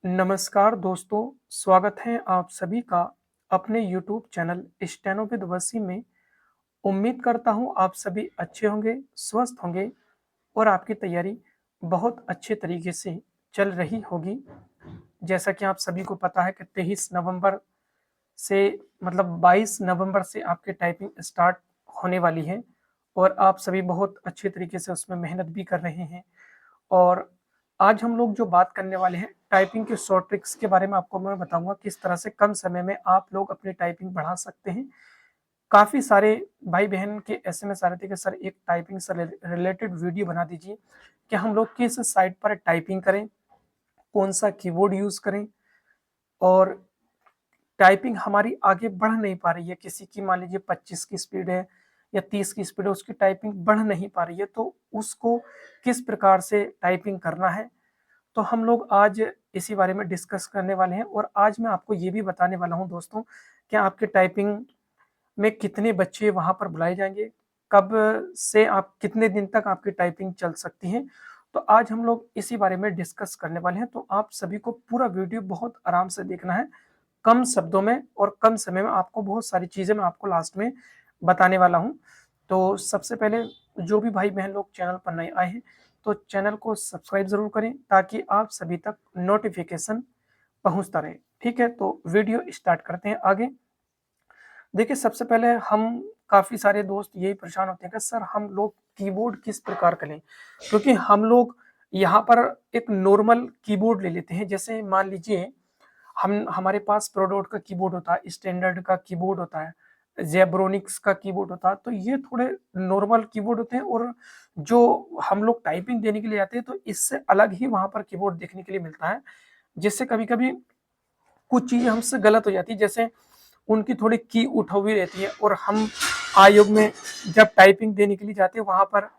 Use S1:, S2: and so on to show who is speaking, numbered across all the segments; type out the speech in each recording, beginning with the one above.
S1: नमस्कार दोस्तों, स्वागत है आप सभी का अपने यूट्यूब चैनल स्टेनो विद वसी में। उम्मीद करता हूँ आप सभी अच्छे होंगे, स्वस्थ होंगे और आपकी तैयारी बहुत अच्छे तरीके से चल रही होगी। जैसा कि आप सभी को पता है कि 23 नवंबर से मतलब 22 नवंबर से आपकी टाइपिंग स्टार्ट होने वाली है और आप सभी बहुत अच्छे तरीके से उसमें मेहनत भी कर रहे हैं। और आज हम लोग जो बात करने वाले हैं टाइपिंग के शॉर्ट ट्रिक्स के बारे में आपको मैं बताऊंगा किस तरह से कम समय में आप लोग अपनी टाइपिंग बढ़ा सकते हैं। काफ़ी सारे भाई बहन के एसएमएस आ रहे थे कि सर एक टाइपिंग से रिलेटेड वीडियो बना दीजिए कि हम लोग किस साइट पर टाइपिंग करें, कौन सा कीबोर्ड यूज़ करें और टाइपिंग हमारी आगे बढ़ नहीं पा रही है। किसी की मान लीजिए 25 की स्पीड है या 30 की स्पीड है, उसकी टाइपिंग बढ़ नहीं पा रही है, तो उसको किस प्रकार से टाइपिंग करना है। तो हम लोग आज इसी बारे में डिस्कस करने वाले हैं और आज मैं आपको ये भी बताने वाला हूँ दोस्तों कि आपके टाइपिंग में कितने बच्चे वहाँ पर बुलाए जाएँगे, कब से आप कितने दिन तक आपकी टाइपिंग चल सकती है। तो आज हम लोग इसी बारे में डिस्कस करने वाले हैं, तो आप सभी को पूरा वीडियो बहुत आराम से देखना है, कम शब्दों में और कम समय में आपको बहुत सारी चीज़ें मैं आपको लास्ट में बताने वाला हूँ। तो सबसे पहले जो भी भाई-बहन लोग चैनल पर नए आए हैं, तो चैनल को सब्सक्राइब ज़रूर करें ताकि आप सभी तक नोटिफ़िकेशन पहुँचता रहे। ठीक है? तो वीडियो स्टार्ट करते हैं आगे। देखिए, सबसे पहले हम काफ़ी सारे दोस्त यही परेशान होते हैं कि सर हम लोग कीबोर्ड किस प्रकार का लें? क्योंकि हम लोग यहाँ पर एक नॉर्मल कीबोर्ड ले लेते हैं। जैसे मान लीजिए हम हमारे पास प्रोडोट का कीबोर्ड होता है, स्टैंडर्ड का कीबोर्ड होता है, ज़ेब्रोनिक्स का कीबोर्ड होता है, तो ये थोड़े नॉर्मल कीबोर्ड होते हैं और जो हम लोग टाइपिंग देने के लिए जाते हैं, तो इससे अलग ही वहाँ पर कीबोर्ड देखने के लिए मिलता है, जिससे कभी-कभी कुछ चीज़ें हमसे गलत हो जाती है। जैसे उनकी थोड़ी की उठी हुई रहती है और हम आयोग में जब टाइपिंग देने के लिए जाते हैं, वहाँ पर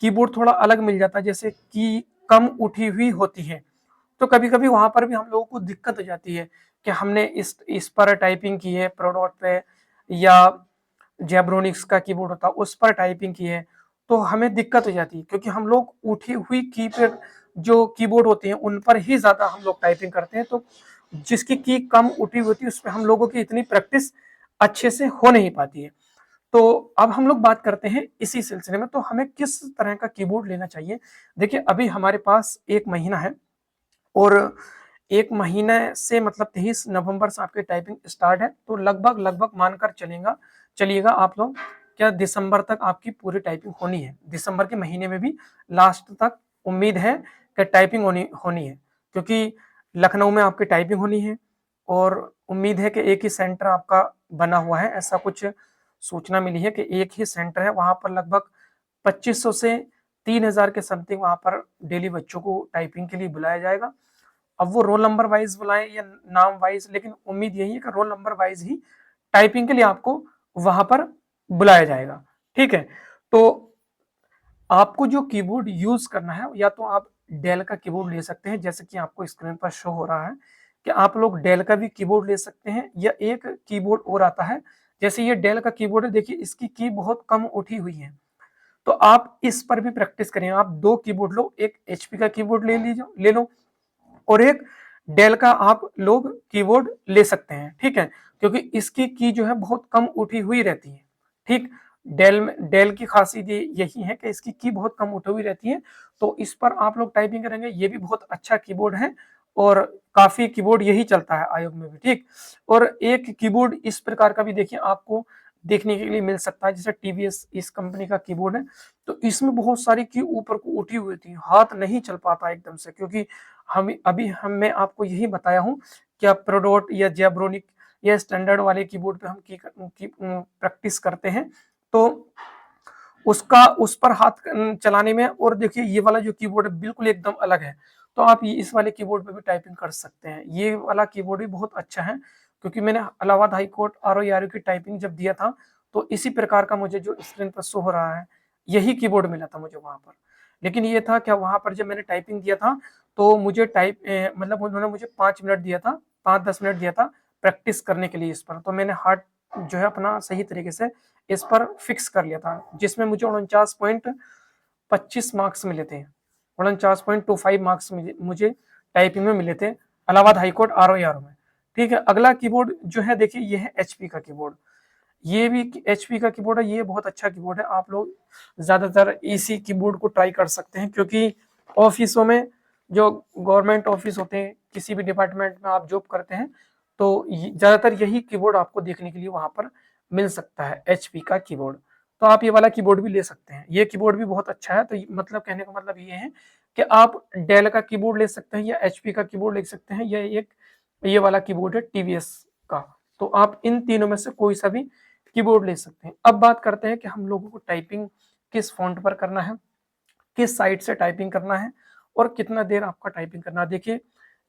S1: कीबोर्ड थोड़ा अलग मिल जाता है, जैसे की कम उठी हुई होती है। तो कभी-कभी वहाँ पर भी हम लोगों को दिक्कत हो जाती है कि हमने इस पर टाइपिंग की है प्रोडोट पे या ज़ेब्रोनिक्स का कीबोर्ड होता है उस पर टाइपिंग की है, तो हमें दिक्कत हो जाती है क्योंकि हम लोग उठी हुई की पर जो कीबोर्ड होते हैं उन पर ही ज़्यादा हम लोग टाइपिंग करते हैं, तो जिसकी की कम उठी हुई होती है उसमें हम लोगों की इतनी प्रैक्टिस अच्छे से हो नहीं पाती है। तो अब हम लोग बात करते हैं इसी सिलसिले में, तो हमें किस तरह का कीबोर्ड लेना चाहिए। देखिए, अभी हमारे पास 1 महीना है और 1 महीने से मतलब 23 नवंबर से आपकी टाइपिंग स्टार्ट है, तो लगभग मानकर चलिएगा आप लोग क्या दिसंबर तक आपकी पूरी टाइपिंग होनी है। दिसंबर के महीने में भी लास्ट तक उम्मीद है कि टाइपिंग होनी होनी है, क्योंकि लखनऊ में आपकी टाइपिंग होनी है और उम्मीद है कि एक ही सेंटर आपका बना हुआ है। ऐसा कुछ सूचना मिली है कि एक ही सेंटर है, वहाँ पर लगभग 2500 से 3000 के समथिंग वहाँ पर डेली बच्चों को टाइपिंग के लिए बुलाया जाएगा। अब वो रोल नंबर वाइज़ बुलाएँ या नाम वाइज़, लेकिन उम्मीद यही है कि रोल नंबर वाइज़ ही टाइपिंग के लिए आपको वहाँ पर बुलाया जाएगा, ठीक है? तो आपको जो कीबोर्ड यूज़ करना है या तो आप डेल का कीबोर्ड ले सकते हैं, जैसे कि आपको स्क्रीन पर शो हो रहा है कि आप लोग डेल का भी कीबोर्ड ले सकते हैं या एक कीबोर्ड और आता है, जैसे ये डेल का कीबोर्ड है, देखिए इसकी की बहुत कम उठी हुई है। तो आप इस पर भी प्रैक्टिस करें, आप 2 कीबोर्ड लो, एक एचपी का कीबोर्ड ले लो और एक डेल का आप लोग कीबोर्ड ले सकते हैं, ठीक है? क्योंकि इसकी की जो है बहुत कम उठी हुई रहती है, ठीक? डेल की खासियत ये यही है कि इसकी की बहुत कम उठी हुई रहती है, तो इस पर आप लोग टाइपिंग करेंगे, ये भी बहुत अच्छा कीबोर्ड है और काफ़ी कीबोर्ड यही चलता है आयोग में भी, ठीक? और एक कीबोर्ड इस प्रकार का भी देखिए आपको देखने के लिए मिल सकता है, जैसे टीवीएस इस कंपनी का कीबोर्ड है, तो इसमें बहुत सारी की ऊपर को उठी हुई थी, हाथ नहीं चल पाता एकदम से, क्योंकि हम मैं आपको यही बताया हूँ कि आप प्रोडोट या ज़ेब्रोनिक या स्टैंडर्ड वाले कीबोर्ड पे हम की प्रैक्टिस करते हैं, तो उसका उस पर हाथ चलाने में और देखिए ये वाला जो कीबोर्ड है बिल्कुल एकदम अलग है। तो आप ये इस वाले कीबोर्ड पे भी टाइपिंग कर सकते हैं। ये वाला कीबोर्ड भी बहुत अच्छा है, क्योंकि मैंने इलाहाबाद हाई कोर्ट आरओ की टाइपिंग जब दिया था, तो इसी प्रकार का मुझे जो स्क्रीन पर शो हो रहा है, यही कीबोर्ड मिला था मुझे वहाँ पर। लेकिन ये था क्या, वहाँ पर जब मैंने टाइपिंग दिया था, तो मुझे मतलब उन्होंने मुझे 5 मिनट दिया था, 5-10 मिनट दिया था प्रैक्टिस करने के लिए इस पर। तो मैंने हार्ड जो है अपना सही तरीके से इस पर फिक्स कर लिया था, जिसमें मुझे 49.25 मार्क्स मिले थे। 49.25 मार्क्स मुझे टाइपिंग में मिले थे इलाहाबाद हाईकोर्ट ROAR में। ठीक है, अगला कीबोर्ड जो है देखिए ये है HP का कीबोर्ड। ये भी HP का कीबोर्ड है, ये बहुत अच्छा कीबोर्ड है। आप लोग ज्यादातर इसी कीबोर्ड को ट्राई कर सकते हैं, क्योंकि ऑफिसों में जो गवर्नमेंट ऑफिस होते हैं, किसी भी डिपार्टमेंट में आप जॉब करते हैं, तो ज्यादातर यही कीबोर्ड आपको देखने के लिए वहां पर मिल सकता है, HP का कीबोर्ड। तो आप ये वाला कीबोर्ड भी ले सकते हैं, ये कीबोर्ड भी बहुत अच्छा है। तो मतलब कहने का मतलब ये है कि आप डेल का कीबोर्ड ले सकते हैं या HP का कीबोर्ड ले सकते हैं, या एक ये वाला कीबोर्ड है TVS का। तो आप इन तीनों में से कोई सा भी कीबोर्ड ले सकते हैं। अब बात करते हैं कि हम लोगों को टाइपिंग किस फॉन्ट पर करना है, किस साइड से टाइपिंग करना है, और कितना देर आपका टाइपिंग करना है। देखिए,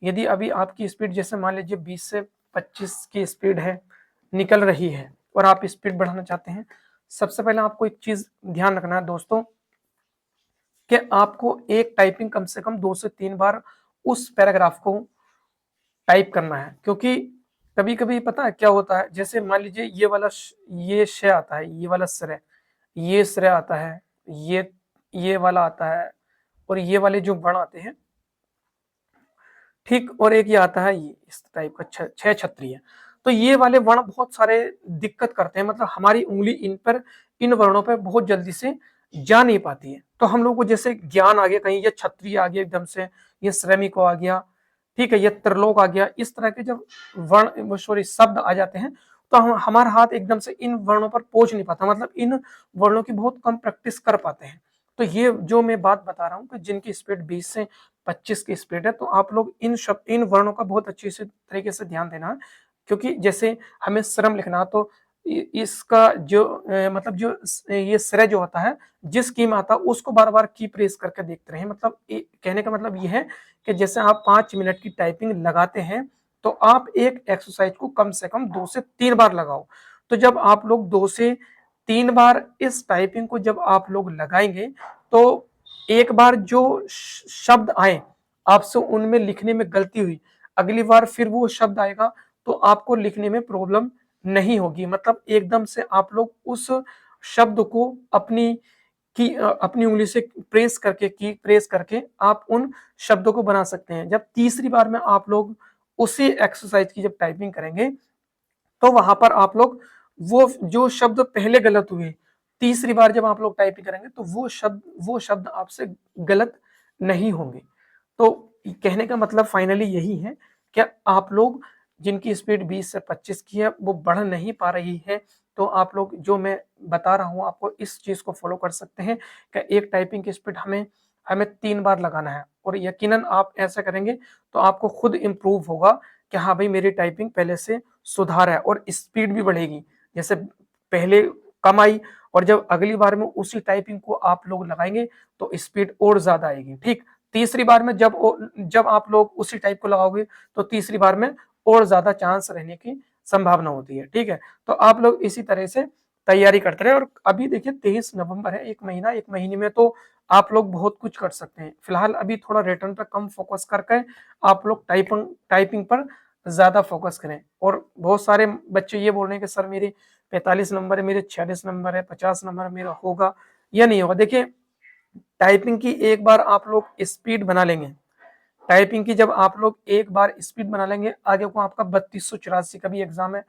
S1: यदि अभी आपकी स्पीड जैसे मान लीजिए 20 से 25 की स्पीड है, निकल रही है, और आप स्पीड बढ़ाना चाहते हैं, सबसे पहले आपको एक चीज ध्यान रखना है दोस्तों, कि आपको एक टाइपिंग कम से कम 2 से 3 बार उस पैराग्राफ को टाइप करना है। क्योंकि कभी कभी पता है क्या होता है, जैसे मान लीजिए ये श आता है, ये वाला श्र, ये श्र आता है, ये वाला आता है, और ये वाले जो वर्ण आते हैं, ठीक, और एक ये आता है ये इस टाइप का छह छत्रीय। तो ये वाले वर्ण बहुत सारे दिक्कत करते हैं, मतलब हमारी उंगली इन वर्णों पर बहुत जल्दी से जा नहीं पाती है। तो हम लोग को जैसे ज्ञान आ गया, कहीं ये क्षत्रिय आ गया एकदम से, ये श्रमिक आ गया, ठीक है, ये त्रिलोक आ गया, इस तरह के जब वर्ण सॉरी शब्द आ जाते हैं, तो हमारा हाथ एकदम से इन वर्णों पर पहुंच नहीं पाता, मतलब इन वर्णों की बहुत कम प्रैक्टिस कर पाते हैं। तो ये जो मैं बात बता रहा हूँ कि जिनकी स्पीड 20 से 25 की स्पीड है, तो आप लोग इन वर्णों का बहुत अच्छे से तरीके से ध्यान देना है। क्योंकि जैसे हमें श्रम लिखना, तो इसका जो मतलब जो ये श्रेय जो होता है, जिस की में आता है उसको बार बार की प्रेस करके देखते रहे। मतलब कहने का मतलब ये है कि जैसे आप 5 मिनट की टाइपिंग लगाते हैं, तो आप एक एक्सरसाइज को कम से कम 2 से 3 बार लगाओ। तो जब आप लोग 2 से 3 बार इस टाइपिंग को जब आप लोग लगाएंगे, तो एक बार जो शब्द आए आपसे उनमें लिखने में गलती हुई, अगली बार फिर वो शब्द आएगा तो आपको लिखने में प्रॉब्लम नहीं होगी। मतलब एकदम से आप लोग उस शब्द को अपनी उंगली से प्रेस करके आप उन शब्दों को बना सकते हैं। जब तीसरी बार में आप लोग उसी एक्सरसाइज की जब टाइपिंग करेंगे, तो वहां पर आप लोग वो जो शब्द पहले गलत हुए, तीसरी बार जब आप लोग टाइपिंग करेंगे, तो वो शब्द आपसे गलत नहीं होंगे। तो कहने का मतलब फाइनली यही है कि आप लोग जिनकी स्पीड 20 से 25 की है, वो बढ़ नहीं पा रही है, तो आप लोग जो मैं बता रहा हूं आपको, इस चीज को फॉलो कर सकते हैं कि एक टाइपिंग की स्पीड हमें 3 बार लगाना है, और यकीनन आप ऐसा करेंगे तो आपको खुद इंप्रूव होगा कि हाँ भाई, मेरी टाइपिंग पहले से सुधार है, और स्पीड भी बढ़ेगी। जैसे पहले कम आई, और जब अगली बार में उसी टाइपिंग को आप लोग लगाएंगे, तो स्पीड और ज्यादा आएगी। ठीक, तीसरी बार में जब आप लोग उसी टाइप को लगाओगे, तो तीसरी बार में और ज्यादा चांस रहने की संभावना होती है। ठीक है, तो आप लोग इसी तरह से तैयारी करते रहे। और अभी देखिए 23 नवंबर है, एक महीने में तो आप लोग बहुत कुछ कर सकते हैं। फिलहाल अभी थोड़ा रिटर्न पर कम फोकस करके आप लोग टाइपिंग पर ज्यादा फोकस करें। और बहुत सारे बच्चे ये बोल रहे हैं कि सर मेरे 45 नंबर है, मेरे 46 नंबर है, 50 नंबर मेरा होगा या नहीं होगा। देखिए, टाइपिंग की एक बार आप लोग स्पीड बना लेंगे, टाइपिंग की जब आप लोग एक बार स्पीड बना लेंगे, आगे को आपका 3284 का भी एग्जाम है।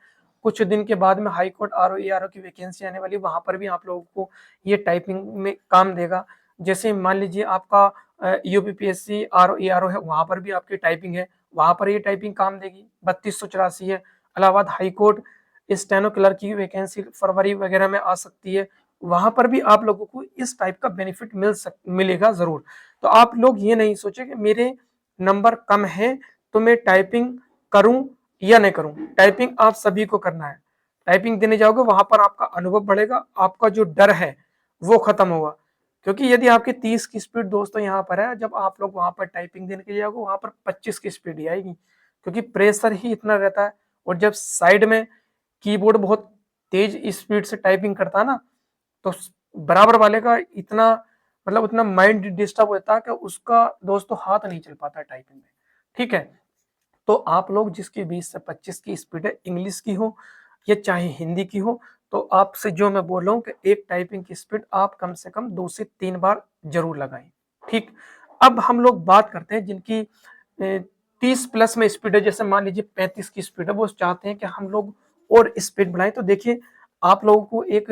S1: कुछ दिन के बाद में हाई कोर्ट ROAR की वैकेंसी आने वाली, वहां पर भी आप लोगों को ये टाइपिंग में काम देगा। जैसे मान लीजिए आपका UPPSC ROAR है, वहां पर भी आपकी टाइपिंग है, वहां पर ये टाइपिंग काम देगी। 3284 है। Allahabad high court steno clerk की वैकेंसी फरवरी वगैरह में आ सकती है, वहां पर भी आप लोगों को इस टाइप का बेनिफिट मिलेगा जरूर। तो आप लोग ये नहीं सोचे कि मेरे नंबर कम है तो मैं टाइपिंग करूं या नहीं करूं। टाइपिंग आप सभी को करना है। टाइपिंग देने जाओगे, वहां पर आपका अनुभव बढ़ेगा, आपका जो डर है वो खत्म होगा। क्योंकि यदि आपकी 30 की स्पीड दोस्तों यहाँ पर है, जब आप लोग वहां पर टाइपिंग देने के लिए जाओगे, वहां पर 25 की स्पीड ही आएगी, क्योंकि प्रेशर ही इतना रहता है। और जब साइड में कीबोर्ड बहुत तेज स्पीड से टाइपिंग करता है ना, तो बराबर वाले का इतना मतलब उतना माइंड डिस्टर्ब होता है कि उसका दोस्तों हाथ नहीं चल पाता टाइपिंग में। ठीक है, तो आप लोग जिसकी 20 से 25 की स्पीड है, इंग्लिश की हो या चाहे हिंदी की हो, तो आपसे जो मैं बोल रहा हूँ कि एक टाइपिंग की स्पीड आप कम से कम 2 से 3 बार जरूर लगाएं। ठीक, अब हम लोग बात करते हैं जिनकी 30 प्लस में स्पीड है, जैसे मान लीजिए 35 की स्पीड है, वो चाहते हैं कि हम लोग और स्पीड बढ़ाएं। तो देखिए आप लोगों को एक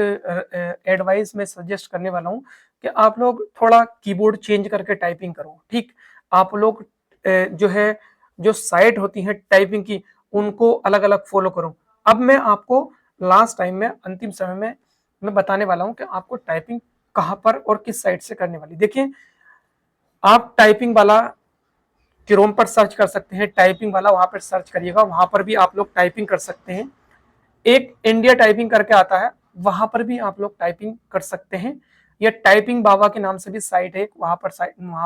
S1: एडवाइस मैं सजेस्ट करने वाला हूं कि आप लोग थोड़ा कीबोर्ड चेंज करके टाइपिंग करो। ठीक, आप लोग जो है जो साइट होती है टाइपिंग की उनको अलग अलग फॉलो करो। अब मैं आपको लास्ट टाइम में अंतिम समय में मैं बताने वाला हूं कि आपको टाइपिंग कहां पर और किस साइट से करने वाली। देखिए आप टाइपिंग वाला क्रोम पर सर्च कर सकते हैं, टाइपिंग वाला वहां पर सर्च करिएगा, वहां पर भी आप लोग टाइपिंग कर सकते हैं। एक इंडिया टाइपिंग करके आता है, वहां पर भी आप लोग टाइपिंग कर सकते हैं। या टाइपिंग बाबा के नाम से भी साइट है, वहां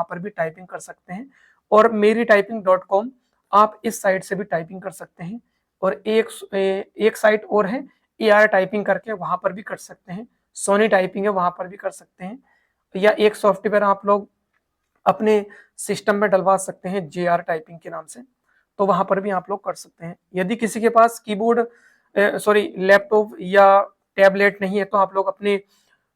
S1: पर भी टाइपिंग कर सकते हैं। और मेरी टाइपिंग.com, आप इस साइट से भी टाइपिंग कर सकते हैं। और एक साइट और है AR टाइपिंग करके, वहां पर भी कर सकते हैं। सोनी टाइपिंग है, वहां पर भी कर सकते हैं। या एक सॉफ्टवेयर आप लोग अपने सिस्टम में डलवा सकते हैं JR टाइपिंग के नाम से, तो वहां पर भी आप लोग कर सकते हैं। यदि किसी के पास कीबोर्ड लैपटॉप या टैबलेट नहीं है तो आप लोग अपने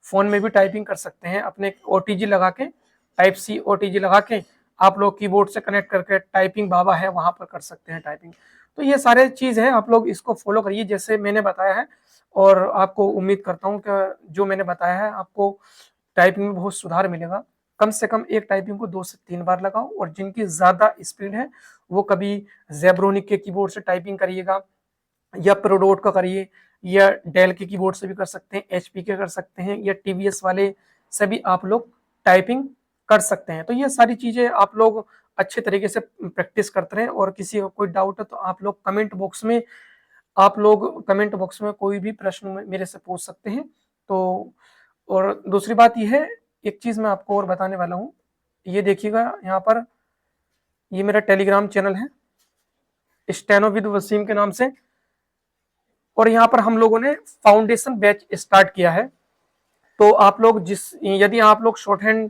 S1: फोन में भी टाइपिंग कर सकते हैं, अपने OTG लगा के, टाइप सी OTG लगा के आप लोग कीबोर्ड से कनेक्ट करके टाइपिंग बाबा है वहां पर कर सकते हैं टाइपिंग। तो ये सारे चीज है, आप लोग इसको फॉलो करिए जैसे मैंने बताया है। और आपको उम्मीद करता हूँ कि जो मैंने बताया है आपको टाइपिंग में बहुत सुधार मिलेगा। कम से कम एक टाइपिंग को 2 से 3 बार लगाओ। और जिनकी ज्यादा स्पीड है वो कभी जेब्रोनिक के कीबोर्ड से टाइपिंग करिएगा, या प्रोडोट का करिए, या डेल के कीबोर्ड से भी कर सकते हैं, HP के कर सकते हैं, या TVS वाले से भी आप लोग टाइपिंग कर सकते हैं। तो ये सारी चीजें आप लोग अच्छे तरीके से प्रैक्टिस करते रहें। और किसी को कोई डाउट है तो आप लोग कमेंट बॉक्स में कोई भी प्रश्न मेरे से पूछ सकते हैं। तो और दूसरी बात यह है, एक चीज मैं आपको और बताने वाला हूँ, ये देखिएगा यहाँ पर, ये मेरा टेलीग्राम चैनल है स्टेनो विद वसीम के नाम से। और यहाँ पर हम लोगों ने फाउंडेशन बैच स्टार्ट किया है। तो आप लोग यदि आप लोग शॉर्ट हैंड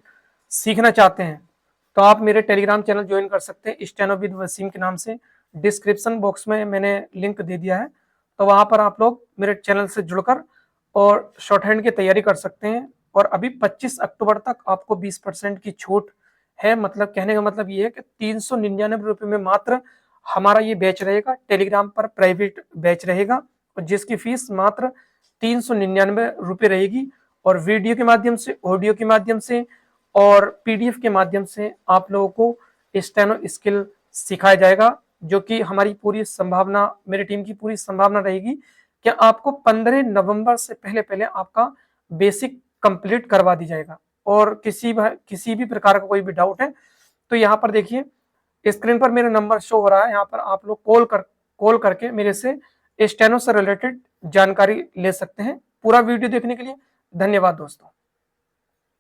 S1: सीखना चाहते हैं तो आप मेरे टेलीग्राम चैनल ज्वाइन कर सकते हैं स्टेनो विद वसीम के नाम से। डिस्क्रिप्शन बॉक्स में मैंने लिंक दे दिया है, तो वहां पर आप लोग मेरे चैनल से जुड़कर और शॉर्ट हैंड की तैयारी कर सकते हैं। और अभी 25 अक्टूबर तक आपको 20% की छूट है। मतलब कहने का मतलब ये है कि 399 रुपये में मात्र हमारा ये बैच रहेगा, टेलीग्राम पर प्राइवेट बैच रहेगा, और जिसकी फीस मात्र 399 रुपये रहेगी। और वीडियो के माध्यम से, ऑडियो के माध्यम से और PDF के माध्यम से आप लोगों को स्टेनो स्किल सिखाया जाएगा, जो कि हमारी पूरी संभावना, मेरी टीम की पूरी संभावना रहेगी कि आपको 15 नवंबर से पहले पहले आपका बेसिक कंप्लीट करवा दी जाएगा। और किसी भी प्रकार का कोई भी डाउट है तो यहाँ पर देखिए स्क्रीन पर मेरा नंबर शो हो रहा है, यहाँ पर आप लोग कॉल करके मेरे से स्टेनो से रिलेटेड जानकारी ले सकते हैं। पूरा वीडियो देखने के लिए धन्यवाद दोस्तों।